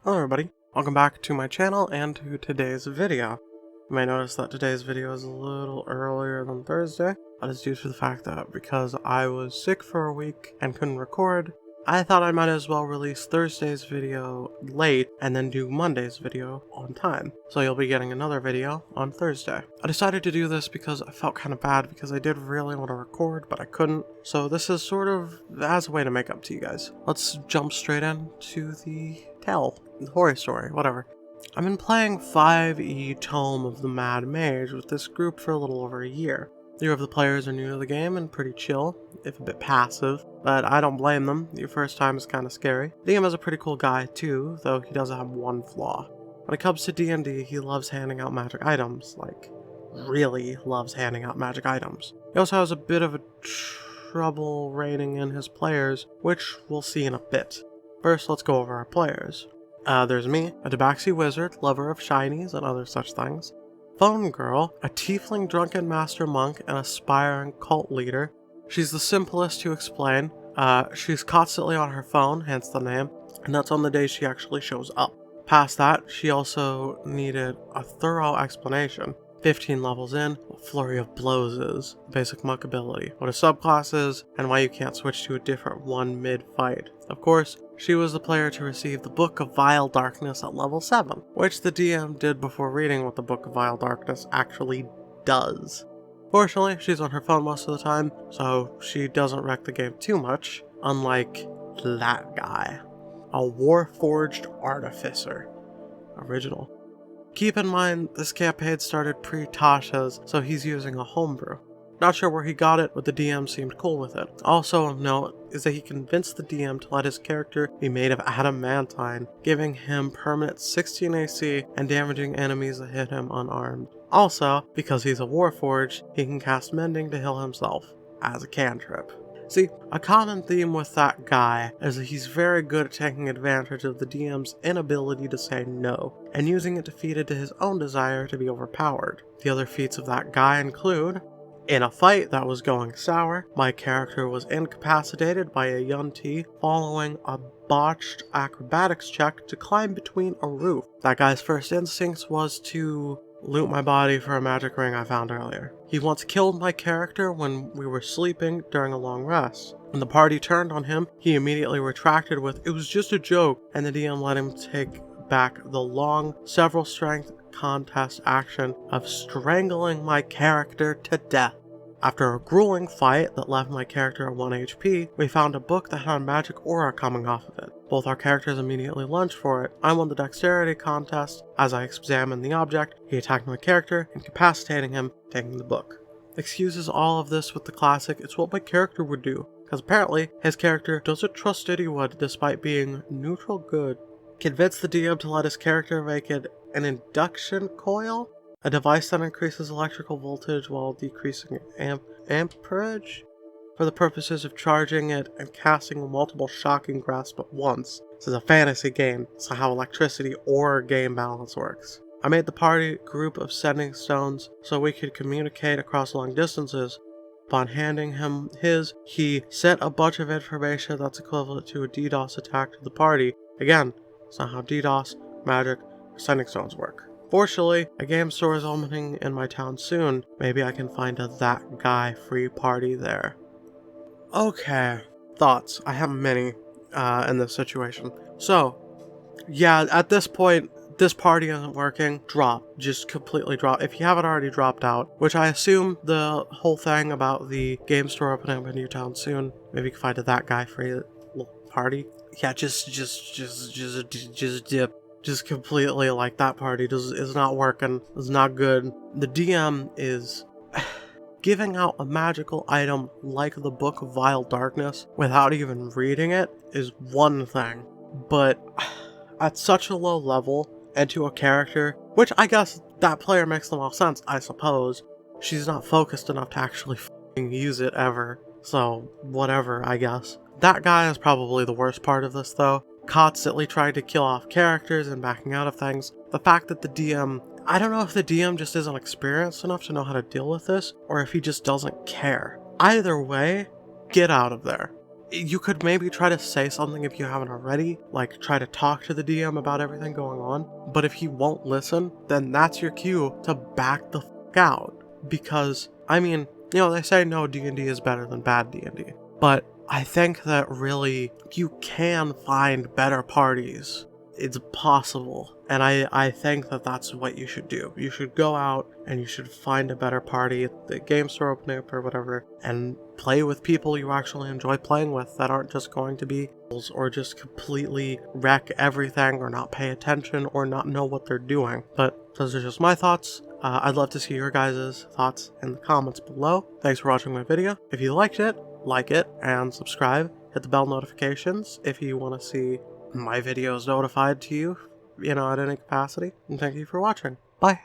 Hello everybody, welcome back to my channel and to today's video. You may notice that today's video is a little earlier than Thursday. That is due to the fact that because I was sick for a week and couldn't record, I thought I might as well release Thursday's video late and then do Monday's video on time. So you'll be getting another video on Thursday. I decided to do this because I felt kind of bad because I did really want to record, but I couldn't. So this is sort of as a way to make up to you guys. Let's jump straight into the tale, the horror story, whatever. I've been playing 5e Tome of the Mad Mage with this group for a little over a year. Few of the players are new to the game and pretty chill, if a bit passive, but I don't blame them. Your first time is kind of scary. DM is a pretty cool guy too, though he does have one flaw. When it comes to D&D, he loves handing out magic items, like, really loves handing out magic items. He also has a bit of a trouble reining in his players, which we'll see in a bit. First, let's go over our players. There's me, a Tabaxi wizard, lover of shinies and other such things. Phone Girl, a tiefling drunken master monk and aspiring cult leader. She's the simplest to explain. She's constantly on her phone, hence the name, and that's on the day she actually shows up. Past that, she also needed a thorough explanation. 15 levels in, what Flurry of Blows is, basic monk ability, what a subclass is, and why you can't switch to a different one mid-fight. Of course, she was the player to receive the Book of Vile Darkness at level 7, which the DM did before reading what the Book of Vile Darkness actually does. Fortunately, she's on her phone most of the time, so she doesn't wreck the game too much, unlike that guy. A Warforged Artificer. Original. Keep in mind, this campaign started pre-Tasha's, so he's using a homebrew. Not sure where he got it, but the DM seemed cool with it. Also of note is that he convinced the DM to let his character be made of adamantine, giving him permanent 16 AC and damaging enemies that hit him unarmed. Also, because he's a Warforged, he can cast Mending to heal himself, as a cantrip. See, a common theme with that guy is that he's very good at taking advantage of the DM's inability to say no, and using it to feed into his own desire to be overpowered. The other feats of that guy include: in a fight that was going sour, my character was incapacitated by a Yuan-Ti following a botched acrobatics check to climb between a roof. That guy's first instinct was to loot my body for a magic ring I found earlier. He once killed my character when we were sleeping during a long rest. When the party turned on him, he immediately retracted with, "It was just a joke," and the DM let him take back the long, several strength contest action of strangling my character to death. After a grueling fight that left my character at 1 HP, we found a book that had a magic aura coming off of it. Both our characters immediately lunged for it. I won the dexterity contest. As I examined the object, he attacked my character, incapacitating him, taking the book. Excuses all of this with the classic, "It's what my character would do," because apparently his character doesn't trust anyone despite being neutral good. Convinced the DM to let his character make an induction coil, a device that increases electrical voltage while decreasing amperage, for the purposes of charging it and casting multiple shocking grasp at once. This is a fantasy game, so how electricity or game balance works. I made the party group of sending stones so we could communicate across long distances. Upon handing him his, he sent a bunch of information that's equivalent to a DDoS attack to the party. Again, it's not how DDoS, magic, or sending stones work. Fortunately, a game store is opening in my town soon. Maybe I can find a That Guy free party there. Okay, thoughts. I have many in this situation. So, yeah, at this point, this party isn't working. Drop. Just completely drop. If you haven't already dropped out, which I assume the whole thing about the game store opening up in your town soon, maybe you can find a That Guy free little party. Yeah, just dip. Just completely, like, that party is not working, is not good. The DM is giving out a magical item like the Book of Vile Darkness without even reading it is one thing, but at such a low level and to a character, which I guess that player makes the most sense, I suppose. She's not focused enough to actually use it ever, so whatever, I guess. That guy is probably the worst part of this though. Constantly trying to kill off characters and backing out of things. The fact that the DM, I don't know if the DM just isn't experienced enough to know how to deal with this, or if he just doesn't care. Either way, get out of there. you could maybe try to say something if you haven't already, like try to talk to the DM about everything going on. But if he won't listen, then that's your cue to back the fuck out. Because, I mean, they say no D&D is better than bad D&D. But I think that really you can find better parties. It's possible. And I think that that's what you should do. You should go out and you should find a better party at the game store opening up or whatever, and play with people you actually enjoy playing with that aren't just going to be or just completely wreck everything or not pay attention or not know what they're doing. But those are just my thoughts. I'd love to see your guys' thoughts in the comments below. Thanks for watching my video. If you liked it, like it and subscribe. Hit the bell notifications if you want to see my videos notified to you, at any capacity. And thank you for watching. Bye.